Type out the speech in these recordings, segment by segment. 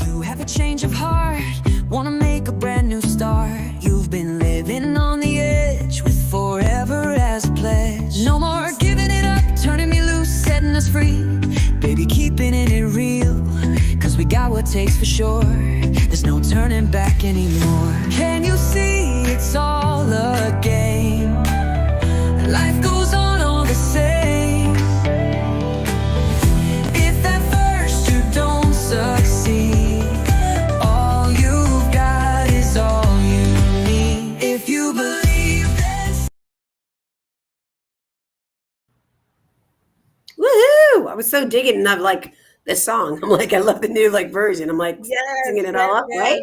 You have a change of heart, wanna make a brand new start. You've been living on the edge with forever as a pledge. No more giving it up, turning me loose, setting us free. Baby, keeping it real, cause we got what takes for sure. There's no turning back anymore. Can you see it's all a game? Life goes on all the same. If at first you don't succeed, all you've got is all you need. If you believe this. Woohoo! I was so digging of like this song. I'm like, I love the new like version. I'm like singing it all up, right?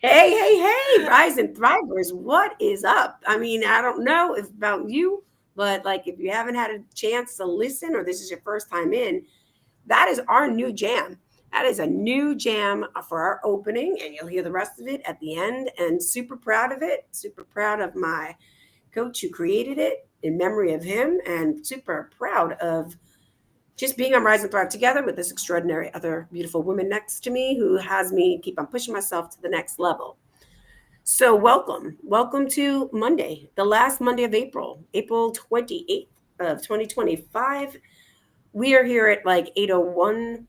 Hey, Rise and Thrivers, what is up? I mean, I don't know if about you, but like if you haven't had a chance to listen or this is your first time in, that is our new jam. That is a new jam for our opening, and you'll hear the rest of it at the end. And super proud of it. Super proud of my coach who created it in memory of him, and super proud of just being on Rise and Thrive together with this extraordinary other beautiful woman next to me who has me keep on pushing myself to the next level. So welcome to Monday, the last Monday of April, April 28th of 2025. We are here at like 8:01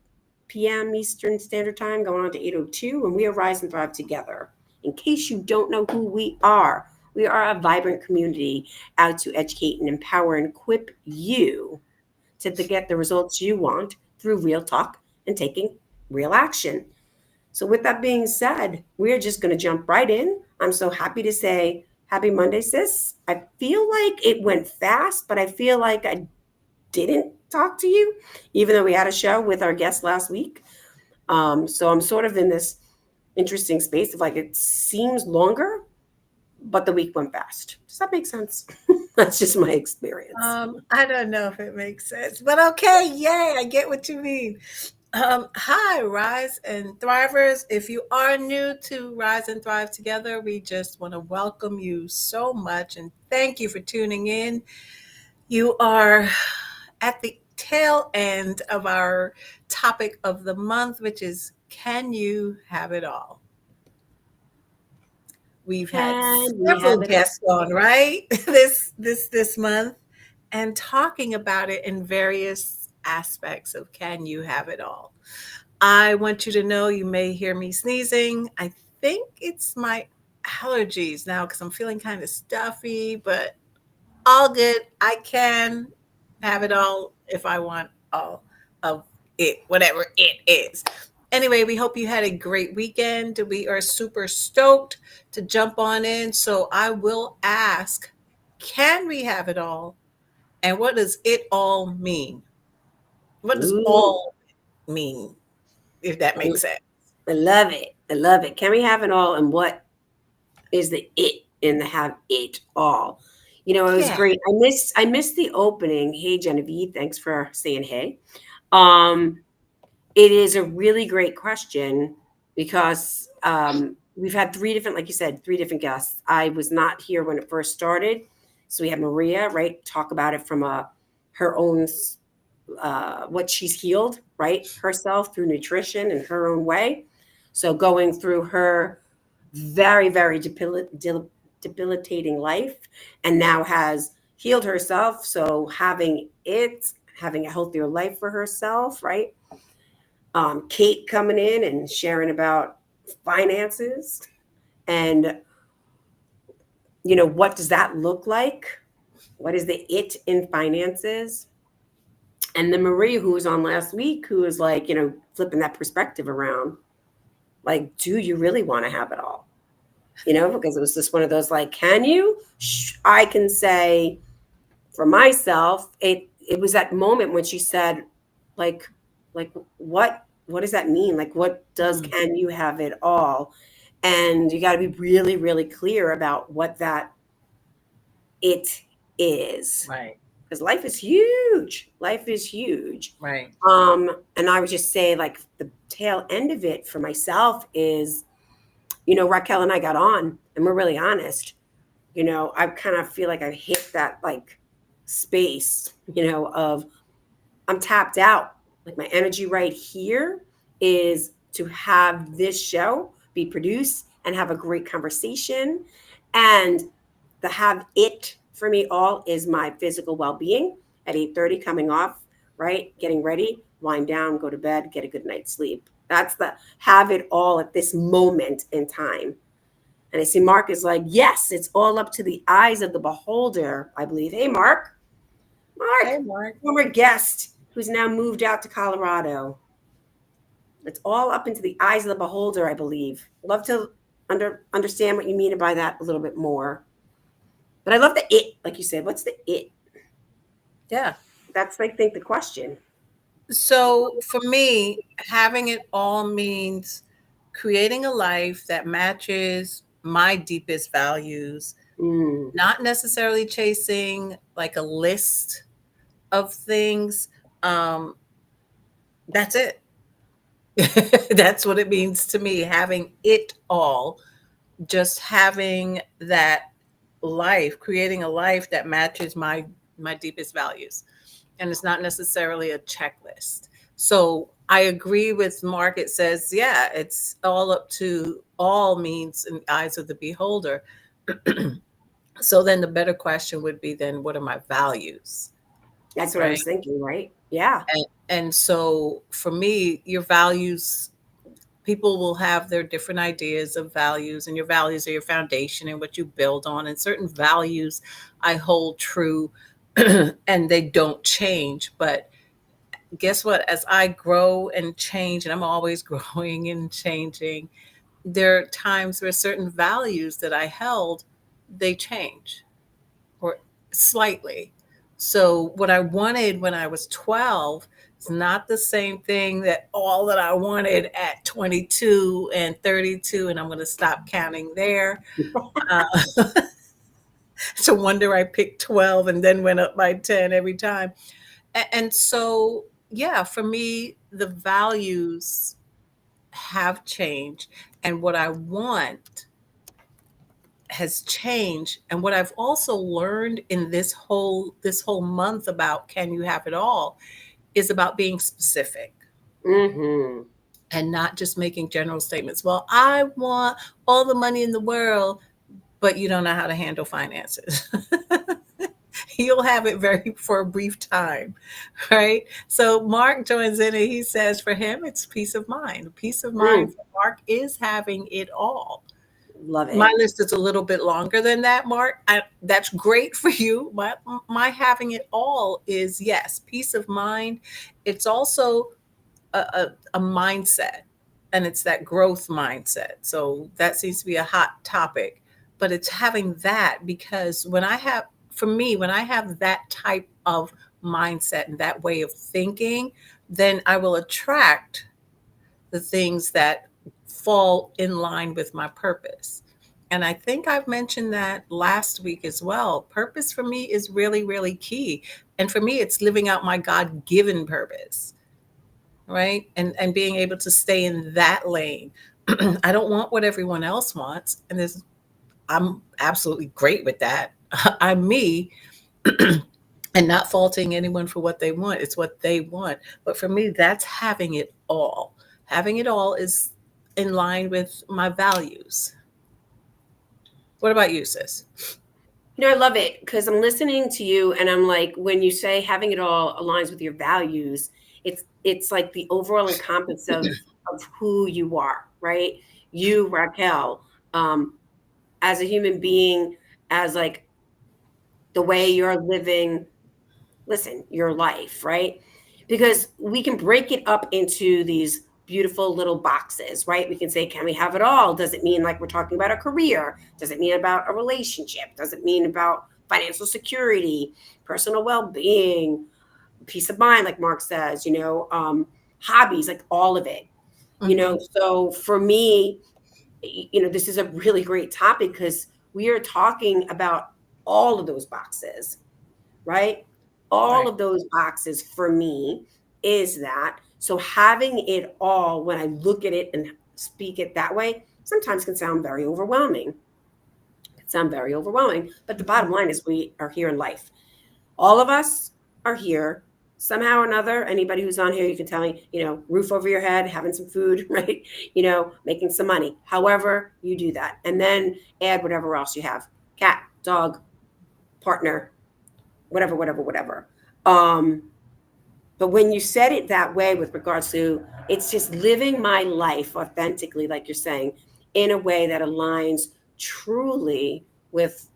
p.m. Eastern Standard Time, going on to 8:02, and we are Rise and Thrive together. In case you don't know who we are a vibrant community out to educate and empower and equip you to get the results you want through real talk and taking real action. So, with that being said, we're just going to jump right in. I'm so happy to say happy Monday, sis. I feel like it went fast, but I feel like I didn't talk to you, even though we had a show with our guest last week. So, I'm sort of in this interesting space of like it seems longer, but the week went fast. Does that make sense? That's just my experience. I don't know if it makes sense, but okay, yay, I get what you mean. Hi, Rise and Thrivers. If you are new to Rise and Thrive Together, we just want to welcome you so much and thank you for tuning in. You are at the tail end of our topic of the month, which is Can You Have It All? We've had several guests on, right? This month, and talking about it in various aspects of Can You Have It All? I want you to know you may hear me sneezing. I think it's my allergies now because I'm feeling kind of stuffy, but all good. I can have it all if I want all of it, whatever it is. Anyway, we hope you had a great weekend. We are super stoked to jump on in. So I will ask, can we have it all? And what does it all mean? What does all mean, if that makes sense? I love it. I love it. Can we have it all? And what is the it in the have it all? You know, it was great. I missed the opening. Hey Genevieve, thanks for saying hey. It is a really great question because we've had three different, like you said, three different guests. I was not here when it first started. So we had Maria, right? Talk about it from her own what she's healed, right? Herself through nutrition in her own way. So going through her very, very debilitating life and now has healed herself. So having a healthier life for herself, right? Kate coming in and sharing about finances and, you know, what does that look like? What is the it in finances? And then Maria, who was on last week, who was like, you know, flipping that perspective around. Like, do you really want to have it all? You know, because it was just one of those like, can you? I can say for myself, it was that moment when she said, like what does that mean? Like, what does can you have it all? And you got to be really, really clear about what that it is. Right. Because life is huge. Life is huge. Right. And I would just say, like, the tail end of it for myself is, you know, Raquel and I got on and we're really honest. You know, I kind of feel like I hit that like space, you know, of I'm tapped out. Like my energy right here is to have this show be produced and have a great conversation. And the have it for me all is my physical well-being at 8:30 coming off, right? Getting ready, wind down, go to bed, get a good night's sleep. That's the have it all at this moment in time. And I see Mark is like, yes, it's all up to the eyes of the beholder, I believe. Hey, Mark. Hey, Mark, Mark. former guest who's now moved out to Colorado. It's all up into the eyes of the beholder, I believe. Love to understand what you mean by that a little bit more. But I love the it, like you said. What's the it? Yeah. That's, I think, the question. So for me, having it all means creating a life that matches my deepest values, Mm. not necessarily chasing like a list of things. That's it. That's what it means to me, having it all, just having that life, creating a life that matches my deepest values. And it's not necessarily a checklist. So I agree with Mark. It says, yeah, it's all up to all means in the eyes of the beholder. So then the better question would be then what are my values? That's what I Right. was thinking, right? Yeah. And so for me, your values, people will have their different ideas of values, and your values are your foundation and what you build on. And certain values I hold true and they don't change. But guess what? As I grow and change, and I'm always growing and changing, there are times where certain values that I held, they change or slightly. So what I wanted when I was 12 is not the same thing that all that I wanted at 22 and 32, and I'm going to stop counting there. Uh, it's a wonder I picked 12 and then went up by 10 every time. And so, yeah, for me, the values have changed, and what I want has changed. And what I've also learned in this whole month about can you have it all is about being specific Mm-hmm. and not just making general statements. Well, I want all the money in the world, but you don't know how to handle finances. You'll have it very for a brief time, right? So Mark joins in and he says for him it's peace of mind. Peace of mind Mm. for Mark is having it all. Love My it. list is a little bit longer than that, Mark. That's great for you. My having it all is, yes, peace of mind. It's also a mindset, and it's that growth mindset. So that seems to be a hot topic, but it's having that because for me, when I have that type of mindset and that way of thinking, then I will attract the things that fall in line with my purpose. And I think I've mentioned that last week as well. Purpose for me is really, really key. And for me, it's living out my God given purpose, right? And being able to stay in that lane. I don't want what everyone else wants. And I'm absolutely great with that. I'm me and not faulting anyone for what they want. It's what they want. But for me, that's having it all. Having it all is in line with my values. What about you, sis? I love it because I'm listening to you and I'm like, when you say having it all aligns with your values, it's like the overall encompass of who you are, right? You, Raquel, um, as a human being, as like the way you're living, listen, your life, right? Because we can break it up into these beautiful little boxes, right? We can say, can we have it all? Does it mean like we're talking about a career? Does it mean about a relationship? Does it mean about financial security, personal well-being, peace of mind, like Mark says, hobbies, like all of it, Mm-hmm. So for me, this is a really great topic because we are talking about all of those boxes, right? All Right. of those boxes for me is that. So having it all, when I look at it and speak it that way, sometimes can sound very overwhelming. It can sound very overwhelming. But the bottom line is we are here in life. All of us are here somehow or another, anybody who's on here, you can tell me, roof over your head, having some food, right? Making some money. However you do that. And then add whatever else you have. Cat, dog, partner, whatever, whatever, whatever. But when you said it that way with regards to it's just living my life authentically, like you're saying, in a way that aligns truly with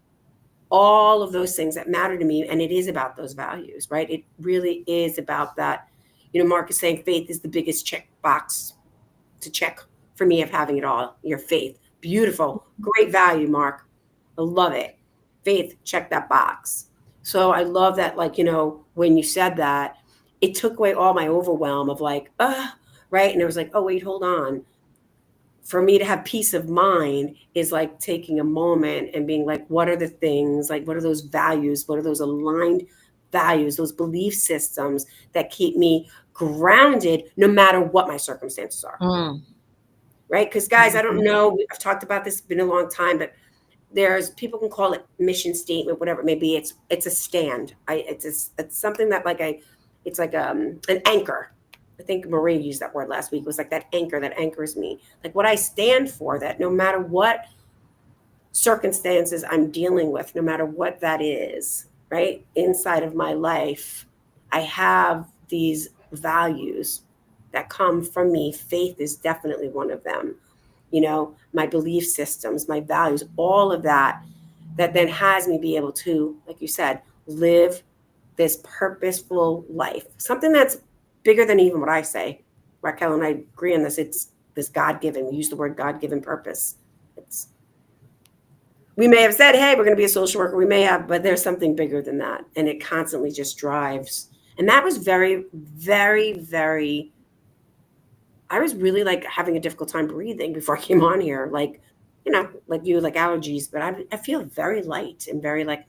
all of those things that matter to me. And it is about those values, right? It really is about that. Mark is saying faith is the biggest check box to check for me of having it all. Your faith. Beautiful. Great value, Mark. I love it. Faith, check that box. So I love that, like, when you said that, it took away all my overwhelm of like, right? And it was like, oh, wait, hold on. For me to have peace of mind is like taking a moment and being like, what are the things, like, what are those values? What are those aligned values, those belief systems that keep me grounded no matter what my circumstances are? Right? Because, guys, I don't know. I've talked about this, it's been a long time, but there's people can call it mission statement, whatever it may be. It's a stand. It's something that it's like an anchor. I think Marie used that word last week. It was like that anchor that anchors me. Like what I stand for, that no matter what circumstances I'm dealing with, no matter what that is, right? Inside of my life, I have these values that come from me. Faith is definitely one of them. My belief systems, my values, all of that then has me be able to, like you said, live this purposeful life. Something that's bigger than even what I say. Raquel and I agree on this. It's this God-given. We use the word God-given purpose. We may have said, hey, we're going to be a social worker. We may have, but there's something bigger than that. And it constantly just drives. And that was very, very, very, I was really like having a difficult time breathing before I came on here. Like, like you, like allergies, but I feel very light and very like,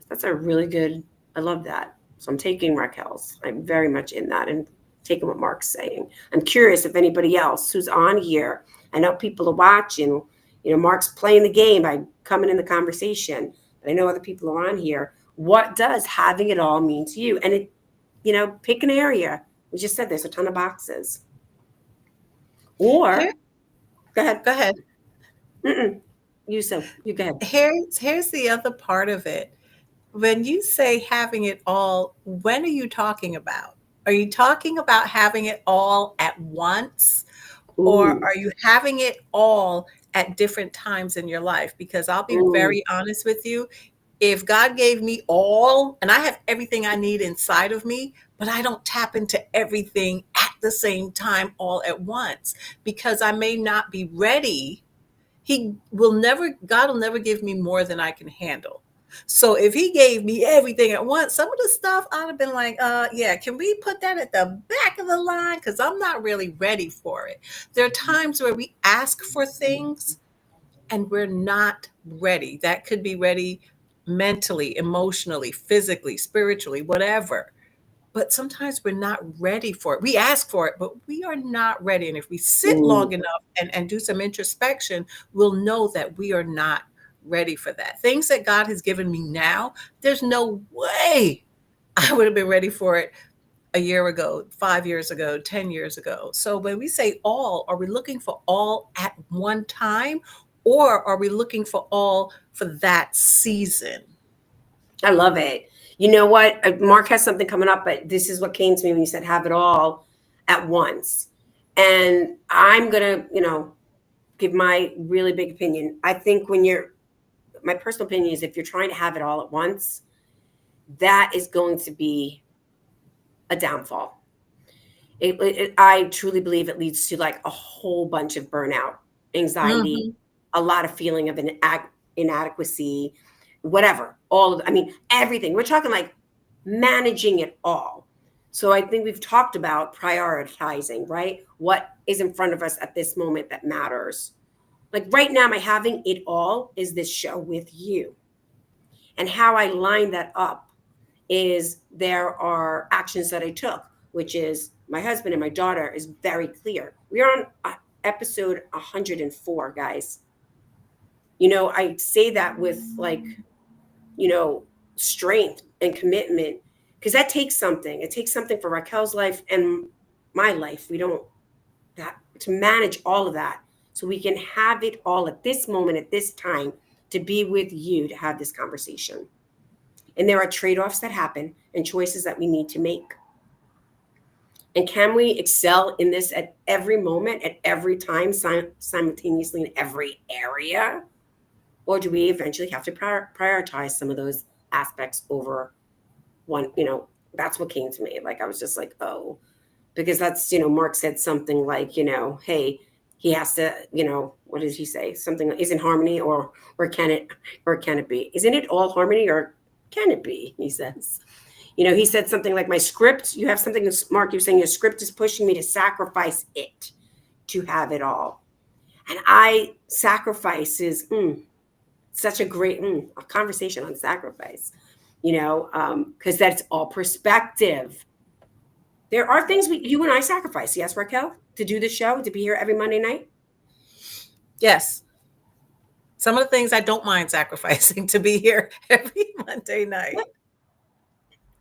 that's a really good, I love that. So I'm taking Raquel's. I'm very much in that and taking what Mark's saying. I'm curious if anybody else who's on here, I know people are watching, Mark's playing the game by coming in the conversation, but I know other people are on here. What does having it all mean to you? And pick an area. We just said there's a ton of boxes. Or, go ahead. Go ahead. You go ahead. Here's the other part of it. When you say having it all, when are you talking about? Are you talking about having it all at once? Ooh. Or are you having it all at different times in your life? Because I'll be very honest with you. If God gave me all, and I have everything I need inside of me, but I don't tap into everything at the same time all at once because I may not be ready. God will never give me more than I can handle. So if he gave me everything at once, some of the stuff I'd have been like, yeah, can we put that at the back of the line? Because I'm not really ready for it. There are times where we ask for things and we're not ready. That could be ready mentally, emotionally, physically, spiritually, whatever. But sometimes we're not ready for it. We ask for it, but we are not ready. And if we sit long enough and do some introspection, we'll know that we are not ready for that. Things that God has given me now, there's no way I would have been ready for it a year ago, 5 years ago, 10 years ago. So when we say all, are we looking for all at one time, or are we looking for all for that season? I love it. You know what? Mark has something coming up, but this is what came to me when you said have it all at once. And I'm going to, give my really big opinion. I think my personal opinion is if you're trying to have it all at once, that is going to be a downfall. I truly believe it leads to like a whole bunch of burnout, anxiety, a lot of feeling of inadequacy, whatever, everything. We're talking like managing it all. So I think we've talked about prioritizing, right? What is in front of us at this moment that matters. Like right now, my having it all is this show with you. And how I line that up is there are actions that I took, which is my husband and my daughter is very clear. We are on episode 104, guys. I say that with strength and commitment because that takes something. It takes something for Raquel's life and my life. We don't that to manage all of that so we can have it all at this moment, at this time, to be with you to have this conversation. And there are trade-offs that happen and choices that we need to make. And can we excel in this at every moment, at every time, simultaneously in every area? Or do we eventually have to prioritize some of those aspects over one? That's what came to me. Like, I was just like, oh, because that's, Mark said something like, hey, he has to, what did he say? Something isn't harmony or can it be? Isn't it all harmony or can it be? He says. He said something like, my script, you have something, Mark, you're saying your script is pushing me to sacrifice it to have it all. And sacrifice is such a great a conversation on sacrifice, because that's all perspective. There are things you and I sacrifice. Yes, Raquel, to do the show, to be here every Monday night. Yes. Some of the things I don't mind sacrificing to be here every Monday night.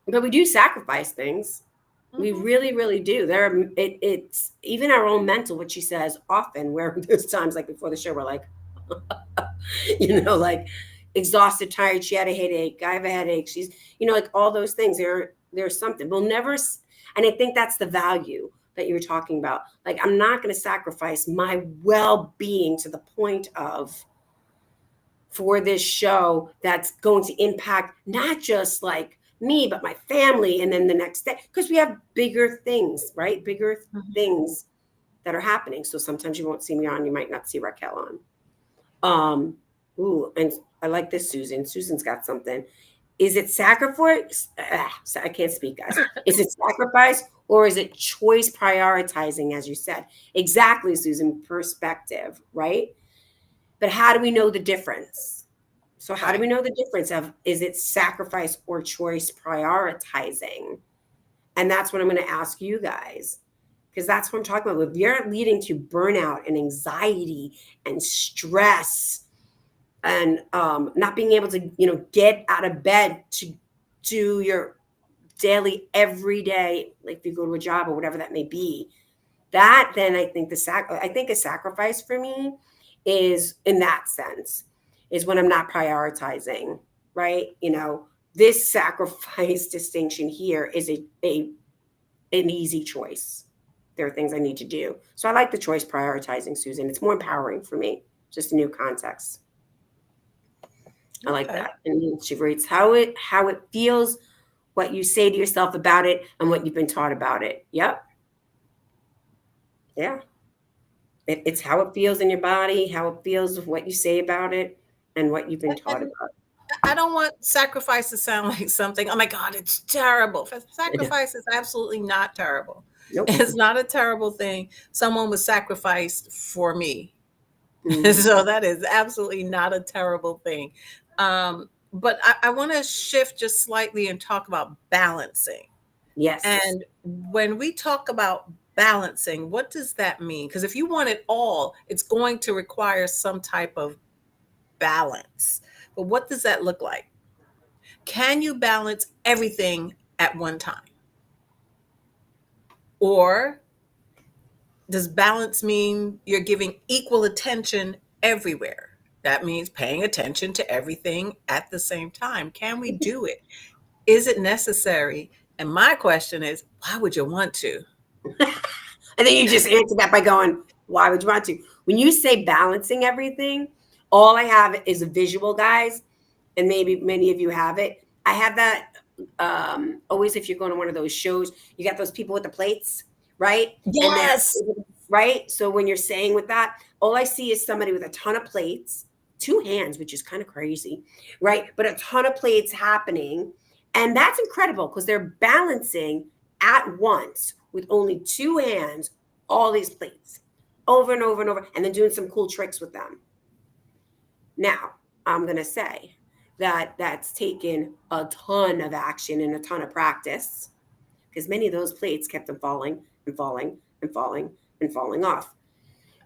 But we do sacrifice things. Mm-hmm. We really, really do. It's even our own mental, which she says often, where there's times like before the show, we're like, like exhausted, tired. She had a headache. I have a headache. She's, like all those things. There's something. We'll never, and I think that's the value that you were talking about. Like, I'm not going to sacrifice my well-being to the point of, for this show that's going to impact not just like me, but my family. And then the next day, because we have bigger things, right? Bigger things that are happening. So sometimes you won't see me on, you might not see Raquel on. And I like this, Susan. Susan's got something. Is it sacrifice? I can't speak, guys. Is it sacrifice or is it choice prioritizing, as you said? Exactly, Susan, perspective, right? But how do we know the difference? So how do we know the difference of, is it sacrifice or choice prioritizing? And that's what I'm going to ask you guys, because that's what I'm talking about. If you're leading to burnout and anxiety and stress and not being able to, get out of bed to do your daily, everyday, like if you go to a job or whatever that may be, that then I think a sacrifice for me is, in that sense, is when I'm not prioritizing, right? This sacrifice distinction here is an easy choice. There are things I need to do. So I like the choice prioritizing, Susan. It's more empowering for me, just a new context. I like that. And she rates how it feels, what you say to yourself about it, and what you've been taught about it. Yep. Yeah. It's how it feels in your body, how it feels, what you say about it, and what you've been taught about. I don't want sacrifice to sound like something, oh my God, it's terrible. Sacrifice is absolutely not terrible. Nope. It's not a terrible thing. Someone was sacrificed for me. Mm-hmm. So that is absolutely not a terrible thing. But I want to shift just slightly and talk about balancing. Yes. And when we talk about balancing, what does that mean? Because if you want it all, it's going to require some type of balance. But what does that look like? Can you balance everything at one time? Or does balance mean you're giving equal attention everywhere? That means paying attention to everything at the same time. Can we do it? Is it necessary? And my question is, why would you want to? And then you just answer that by going, why would you want to? When you say balancing everything, all I have is a visual, guys, and maybe many of you have it. I have that always if you're going to one of those shows, you got those people with the plates, right? Yes. Right? So when you're saying with that, all I see is somebody with a ton of plates, 2 hands, which is kind of crazy, right? But a ton of plates happening. And that's incredible because they're balancing at once with only 2 hands, all these plates over and over and over, and then doing some cool tricks with them. Now, I'm going to say that that's taken a ton of action and a ton of practice because many of those plates kept them falling and falling and falling and falling off.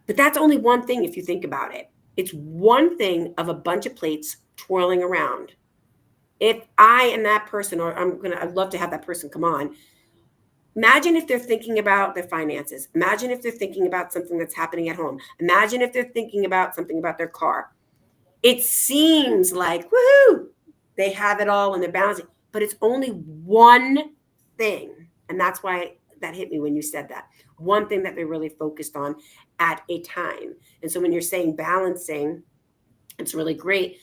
But that's only one thing if you think about it. It's one thing of a bunch of plates twirling around. If I and that person, or I'd love to have that person come on. Imagine if they're thinking about their finances. Imagine if they're thinking about something that's happening at home. Imagine if they're thinking about something about their car. It seems like, woohoo, they have it all and they're balancing, but it's only one thing. And that's why that hit me when you said that. One thing that they're really focused on at a time. And so when you're saying balancing, it's really great.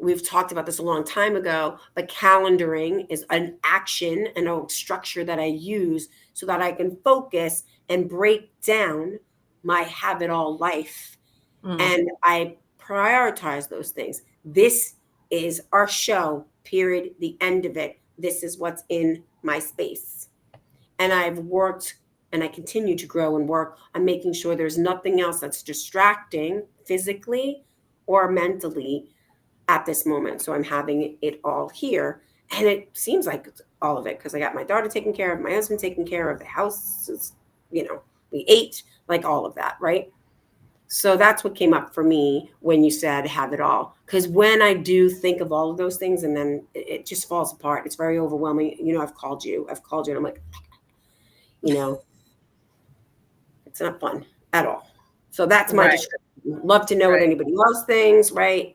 We've talked about this a long time ago, but calendaring is an action and a structure that I use so that I can focus and break down my have it all life. And I prioritize those things. This is our show, period, the end of it. This is what's in my space. And I've worked and I continue to grow and work on making sure there's nothing else that's distracting physically or mentally at this moment. So I'm having it all here. And it seems like it's all of it because I got my daughter taken care of, my husband taken care of, the house is, we ate, like all of that, right? So that's what came up for me when you said have it all. Because when I do think of all of those things and then it just falls apart, it's very overwhelming. I've called you and I'm like, it's not fun at all. So that's my description. Love to know what anybody else thinks, right?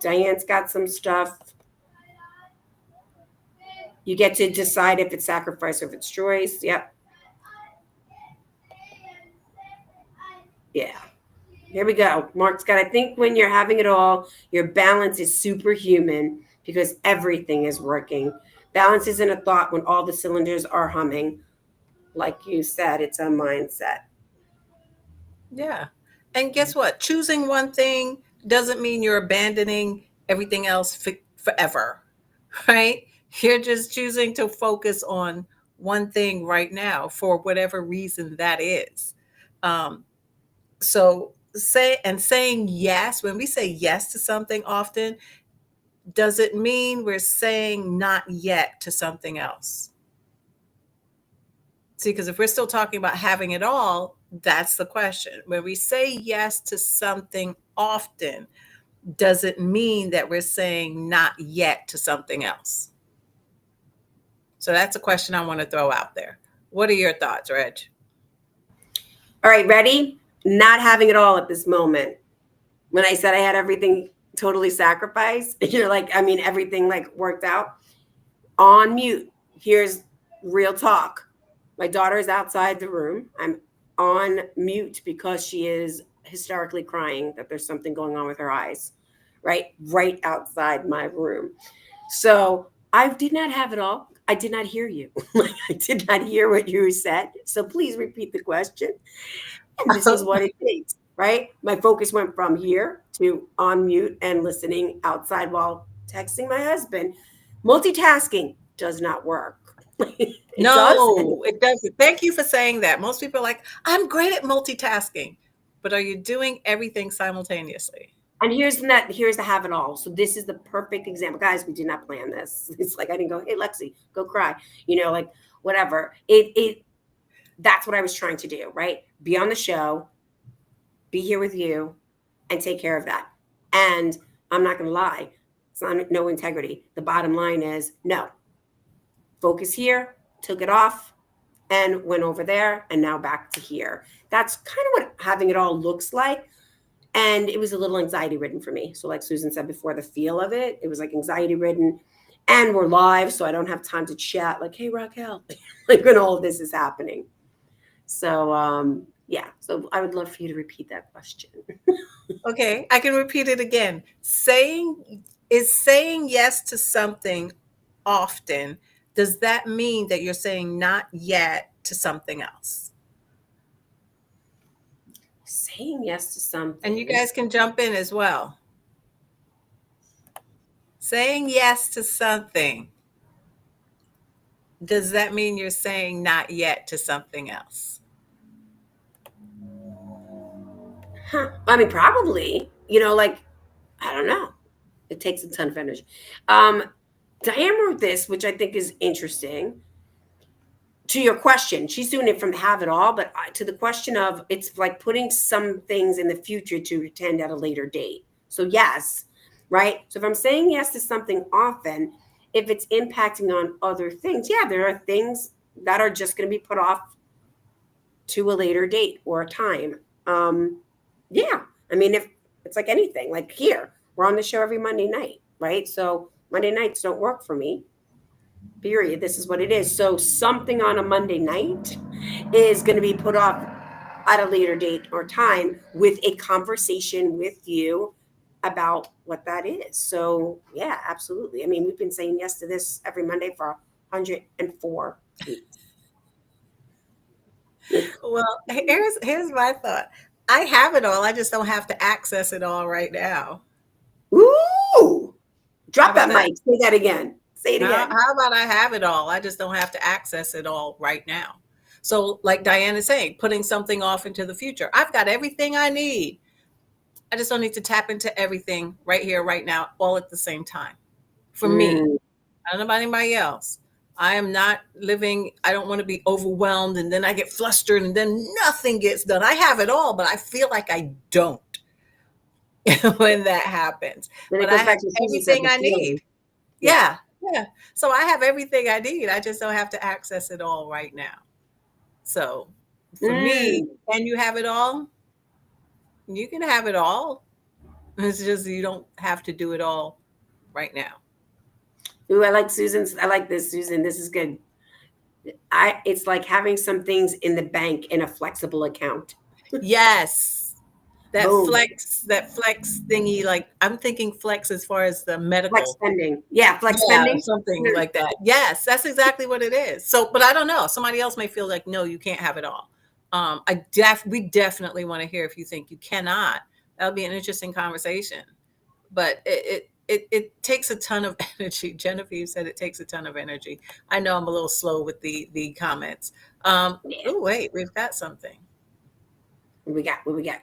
Diane's got some stuff. You get to decide if it's sacrifice or if it's choice. Yep. Yeah. Here we go. Mark's got, I think when you're having it all, your balance is superhuman because everything is working. Balance isn't a thought when all the cylinders are humming. Like you said, it's a mindset. Yeah. And guess what? Choosing one thing doesn't mean you're abandoning everything else forever, right? You're just choosing to focus on one thing right now for whatever reason that is. So saying yes, when we say yes to something often, does it mean we're saying not yet to something else? See, because if we're still talking about having it all, that's the question. When we say yes to something often, does it mean that we're saying not yet to something else? So that's a question I want to throw out there. What are your thoughts, Reg? All right, ready? Not having it all at this moment. When I said I had everything totally sacrificed, you're like, everything like worked out. On mute. Here's real talk. My daughter is outside the room. I'm on mute because she is hysterically crying that there's something going on with her eyes, right outside my room. So I did not have it all. I did not hear you. I did not hear what you said. So please repeat the question. And this is what it takes, right? My focus went from here to on mute and listening outside while texting my husband. Multitasking does not work. It doesn't. Thank you for saying that. Most people are like, I'm great at multitasking, but are you doing everything simultaneously? And here's the have it all. So this is the perfect example. Guys, we did not plan this. It's like I didn't go, hey Lexi, go cry. Like whatever. That's what I was trying to do, right? Be on the show, be here with you, and take care of that. And I'm not gonna lie, it's not no integrity. The bottom line is no. Focus here, took it off, and went over there, and now back to here. That's kind of what having it all looks like. And it was a little anxiety ridden for me. So like Susan said before, the feel of it was like anxiety ridden. And we're live, so I don't have time to chat like, hey, Raquel, like when all of this is happening. So, yeah. So I would love for you to repeat that question. Okay, I can repeat it again. Saying yes to something often, does that mean that you're saying not yet to something else? Saying yes to something. And you guys can jump in as well. Saying yes to something, does that mean you're saying not yet to something else? Probably, I don't know. It takes a ton of energy. Diane wrote this, which I think is interesting. To your question, she's doing it from have it all, but to the question of it's like putting some things in the future to attend at a later date. So yes, right? So if I'm saying yes to something often, if it's impacting on other things, yeah, there are things that are just going to be put off to a later date or a time. Yeah, I mean, if it's like anything, like here, we're on the show every Monday night, right? So Monday nights don't work for me, period. This is what it is. So something on a Monday night is going to be put off at a later date or time with a conversation with you about what that is. So yeah, absolutely. I mean, we've been saying yes to this every Monday for 104 weeks. Well, here's my thought. I have it all. I just don't have to access it all right now. Ooh, How drop about that that? mic. Say that again. Say it How, again. how about I have it all? I just don't have to access it all right now. So, like Diane is saying, putting something off into the future. I've got everything I need. I just don't need to tap into everything right here, right now, all at the same time. For me, Mm, I don't know about anybody else. I am not living, I don't want to be overwhelmed and then I get flustered and then nothing gets done. I have it all, but I feel like I don't when that happens. then it But I goes have back to what Susan said, everything the I feeling. need. Yeah. Yeah. Yeah. So I have everything I need. I just don't have to access it all right now. So for me, Mm. can you have it all? You can have it all. It's just you don't have to do it all right now. Ooh, I like Susan's. I like this, Susan. This is good. It's like having some things in the bank in a flexible account. Yes. Boom. That flex thingy, like I'm thinking flex as far as the Flex medical. spending. Yeah, flex Yeah, spending. something Mm. like that. Yes, that's exactly what it is. So, but I don't know. Somebody else may feel like, no, you can't have it all. We definitely want to hear if you think you cannot. That'll be an interesting conversation. But it takes a ton of energy. Genevieve said it takes a ton of energy. I know I'm a little slow with the comments. Yeah. Oh wait, we've got something. What we got? What we got?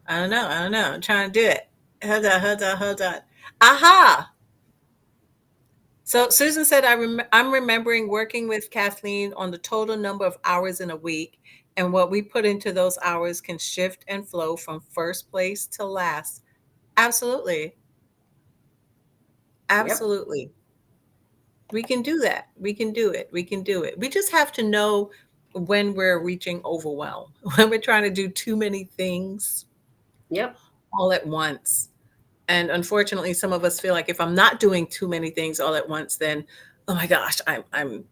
I don't know. I don't know. I'm trying to do it. Hold on. Aha! So Susan said, I'm remembering working with Kathleen on the total number of hours in a week, and what we put into those hours can shift and flow from first place to last. Absolutely. Yep. Absolutely. We can do that. We can do it. We can do it. We just have to know when we're reaching overwhelm, when we're trying to do too many things Yep. all at once. And unfortunately, some of us feel like if I'm not doing too many things all at once, then oh my gosh, I'm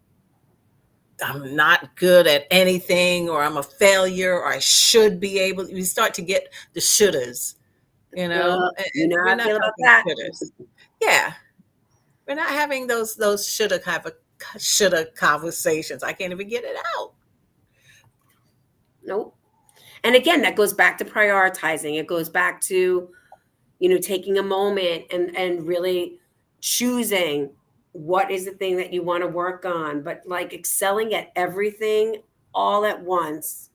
not good at anything, or I'm a failure, or I should be able. We start to get the shouldas, You and know we're how I not feel about talking that. shouldas. Yeah, we're not having those shoulda conversations. I can't even get it out. Nope. And again, that goes back to prioritizing. It goes back to, taking a moment and really choosing what is the thing that you want to work on, but like excelling at everything all at once.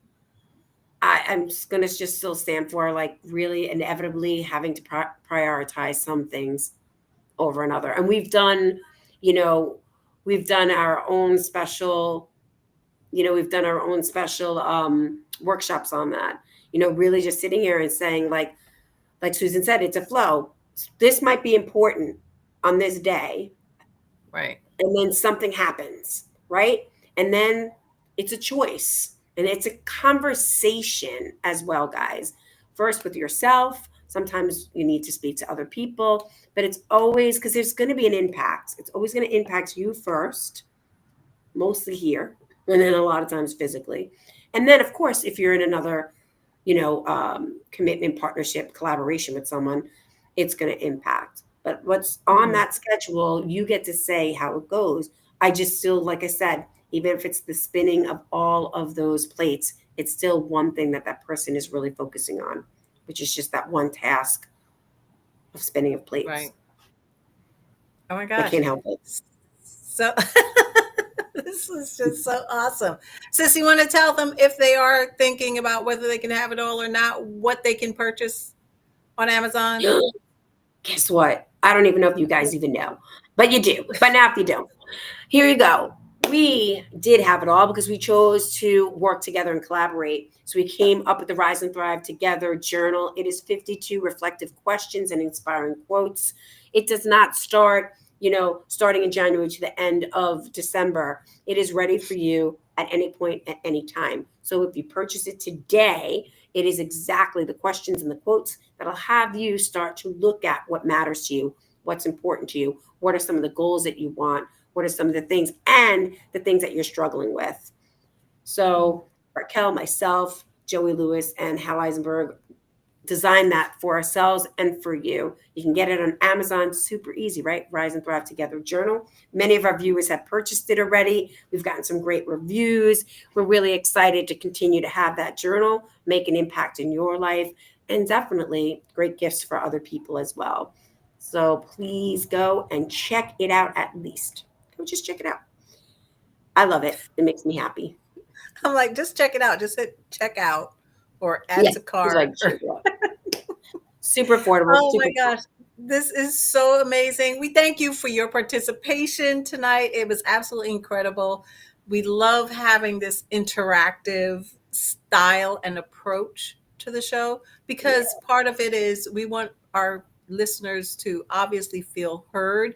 I'm just gonna just still stand for like really inevitably having to prioritize some things over another. And you know, we've done our own special, workshops on that. Really just sitting here and saying like Susan said, it's a flow. This might be important on this day, Right. and then something happens, right? And then it's a choice and it's a conversation as well, guys. First with yourself. Sometimes you need to speak to other people, but it's always because there's going to be an impact. It's always going to impact you first, mostly here, and then a lot of times physically. And then, of course, if you're in another commitment, partnership, collaboration with someone, it's going to impact. But what's on Mhm. that schedule, you get to say how it goes. I just still, like I said, even if it's the spinning of all of those plates, it's still one thing that person is really focusing on, which is just that one task of spinning of plates. Right. Oh my I gosh. can't help it. So this is just so awesome. Sis, you want to tell them if they are thinking about whether they can have it all or not, what they can purchase on Amazon? Guess what? I don't even know if you guys even know, but you do. But now if you don't, here you go. we did have it all because we chose to work together and collaborate. So we came up with the Rise and Thrive Together journal. It is 52 reflective questions and inspiring quotes. It does not start, starting in January to the end of December. It is ready for you at any point, at any time. So if you purchase it today, it is exactly the questions and the quotes that'll have you start to look at what matters to you, what's important to you, what are some of the goals that you want, what are some of the things and the things that you're struggling with. So Raquel, myself, Joey Lewis, and Hal Eisenberg designed that for ourselves and for you. You can get it on Amazon, super easy, right? Rise and Thrive Together journal. Many of our viewers have purchased it already. We've gotten some great reviews. We're really excited to continue to have that journal make an impact in your life, and definitely great gifts for other people as well. So please go and check it out at least. Go just check it out. I love it. It makes me happy. I'm like, just check it out. Just hit check out or add Yeah, to it's cart. like super affordable. Oh Super. my gosh. This is so amazing. We thank you for your participation tonight. It was absolutely incredible. We love having this interactive style and approach to the show because part of it is we want our listeners to obviously feel heard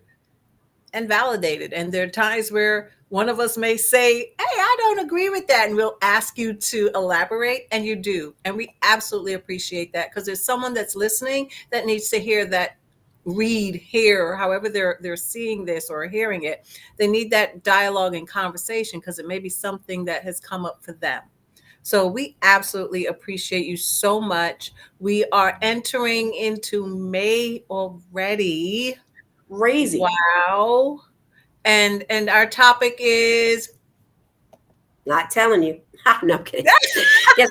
and validated. And there are times where one of us may say, hey, I don't agree with that. And we'll ask you to elaborate, and you do. And we absolutely appreciate that because there's someone that's listening that needs to hear that, read, hear, or however they're seeing this or hearing it. They need that dialogue and conversation because it may be something that has come up for them. So we absolutely appreciate you so much. We are entering into May already. Crazy. Wow. And our topic is Not telling you. No I'm kidding. Yes.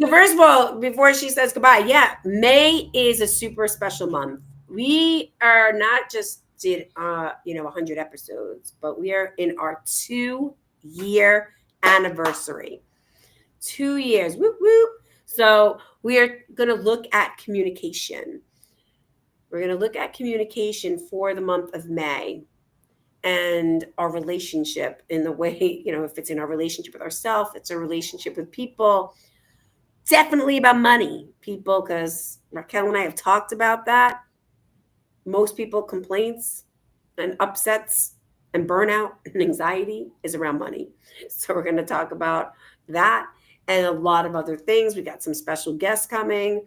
So first of all, before she says goodbye, yeah, May is a super special month. We are not just did 100 episodes, but we are in our 2-year anniversary. 2 years. Whoop whoop. So we are going to look at communication. We're going to look at communication for the month of May and our relationship in the way, if it's in our relationship with ourselves, it's a relationship with people, definitely about money, people, because Raquel and I have talked about that. Most people complaints and upsets and burnout and anxiety is around money. So we're going to talk about that and a lot of other things. We got some special guests coming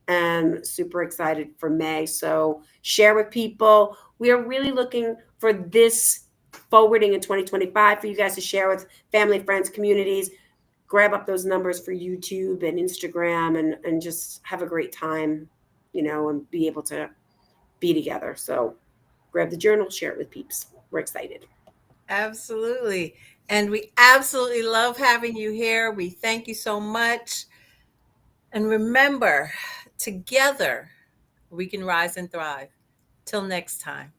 and super excited for May. So share with people. We are really looking for this forwarding in 2025 for you guys to share with family, friends, communities. Grab up those numbers for YouTube and Instagram and just have a great time, and be able to be together. So grab the journal, share it with peeps. We're excited. absolutely. And we absolutely love having you here. We thank you so much. And remember, together we can rise and thrive. Till next time.